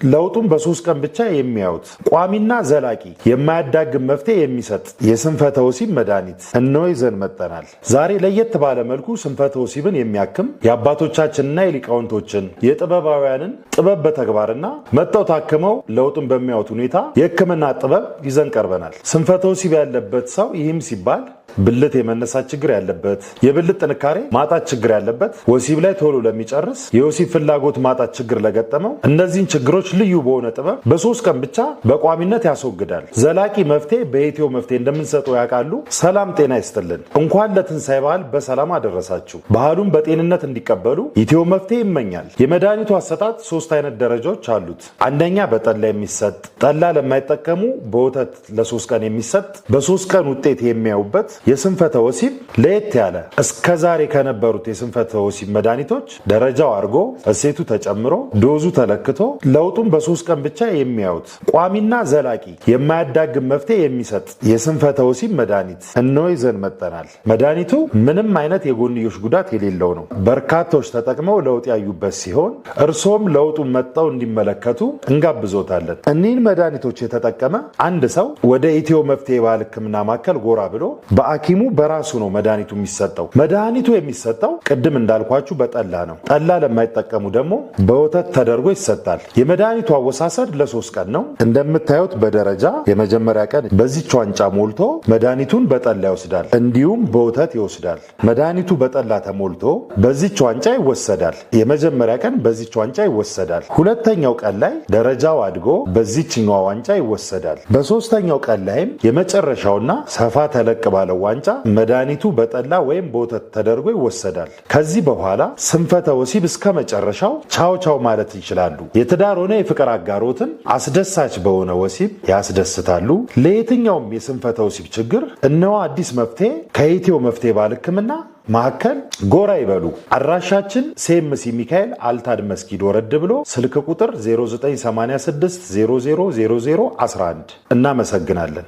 ለውጡን በ3 ቀን ብቻ የሚያዩት ቋሚና ዘላቂ የማያዳግም መፍትሄ የሚሰጥ የስንፈተ ወሲብ መድኃኒት እነሆ ይዘን መጥተናል። ዛሬ ለየት ባለ መልኩ ስንፈተ ወሲብን የሚያክም የአባቶቻችንና የሊቃውንቶችን የጥበባውያንን ጥበብ በተግባርና መጥተው ታክመው ለውጡን በሚያዩት ሁኔታ የሕክምና ጥበብ ይዘን ቀርበናል። ስንፈተ ወሲብ ያለበት ሰው ይህም ሲባል ብልት የመነሳት ችግር ያለበት፣ የብልት ጥንካሬ ማጣት ችግር ያለበት፣ ወሲብ ላይ ቶሎ ለሚጨርስ፣ የወሲብ ፍላጎት ማጣት ችግር ለገጠመው እነዚህን ችግሮች ልዩ በሆነ ጥበብ በ3 ቀን ብቻ በቋሚነት ያስወግዳል። ዘላቂ መፍትሄ በኢትዮ መፍትሄ እንደምንሰጠው ያውቃሉ። ሰላም ጤና ይስጥልን። እንኳን ለትንሳኤ በዓል በሰላም አደረሳችሁ። ባህሉን በጤንነት እንዲቀበሉ ኢትዮ መፍትሄ ይመኛል። የመድኃኒቱ አሰጣጥ 3 አይነት ደረጃዎች አሉት። አንደኛ በጠላ የሚሰጥ፣ ጠላ ለማይጠቀሙ በወተት ለ3 ቀን የሚሰጥ፣ በ3 ቀን ውጤት የሚያዩበት የስንፈተ ወሲብ ለየት ያለ እስከዛሬ ከነበሩት የስንፈተ ወሲብ መድኃኒቶች ደረጃው አድርጎ እሴቱ ተጨምሮ ዶዙ ተለክቶ ለውጡን በ3 ቀን ብቻ የሚያዩት ቋሚና ዘላቂ የማያዳግም መፍትሄ የሚሰጥ የስንፈተ ወሲብ መድኃኒት እነሆ ይዘን መጥተናል። መድኃኒቱ ምንም አይነት የጎንዮሽ ጉዳት የሌለው ነው። በርካቶች ተጠቅመው ለውጥ ያዩበት ሲሆን እርሶም ለውጡን መጥተው እንዲመለከቱ እንጋብዞታለን። እኒህን መድኃኒቶች የተጠቀመ አንድ ሰው ወደ ኢትዮ መፍትሄ ባህል ሕክምና ማዕከል ጎራ ብሎ በሐኪሙ በራሱ ነው መድኃኒቱ የሚሰጠው። መድኃኒቱ የሚሰጠው ቅድም እንዳልኳችሁ በጠላ ነው። ጠላ ለማይጠቀሙ ደግሞ በወተት ተደርጎ ይሰጣል። የመድኃኒቱ አወሳሰድ ለ3 ቀን ነው። እንደምታዩት በደረጃ የመጀመሪያ ቀን በዚች ዋንጫ ሞልቶ መድኃኒቱን በጠላ ይወስዳል፣ እንዲሁም በወተት ይወስዳል። መድኃኒቱ በጠላ ተሞልቶ በዚች ዋንጫ ይወሰዳል። የመጀመሪያ ቀን በዚች ዋንጫ ይወሰዳል። ሁለተኛው ቀን ላይ ደረጃው አድጎ በዚችኛዋ ዋንጫ ይወሰዳል። በ3ኛው ቀን ላይም የመጨረሻውና ሰፋ ተለቅ ባለው ዋንጫ መድኃኒቱ በጠላ ወይም በወተት ተደርጎ ይወሰዳል። ከዚህ በኋላ ስንፈተ ወሲብ እስከ መጨረሻው ቻው ቻው ማለት ይችላሉ። የትዳር ሆነ የፍቅር አጋሮትን አስደሳች በሆነ ወሲብ ያስደስታሉ። ለየትኛውም የስንፈተ ወሲብ ችግር እነሆ አዲስ መፍትሄ ከኢትዮ መፍትሄ ባህል ሕክምና ማዕከል ጎራ ይበሉ። አድራሻችን ሴምሲ ሚካኤል አልታድ መስጊድ ወረድ ብሎ ስልክ ቁጥር 0986 000011። እናመሰግናለን።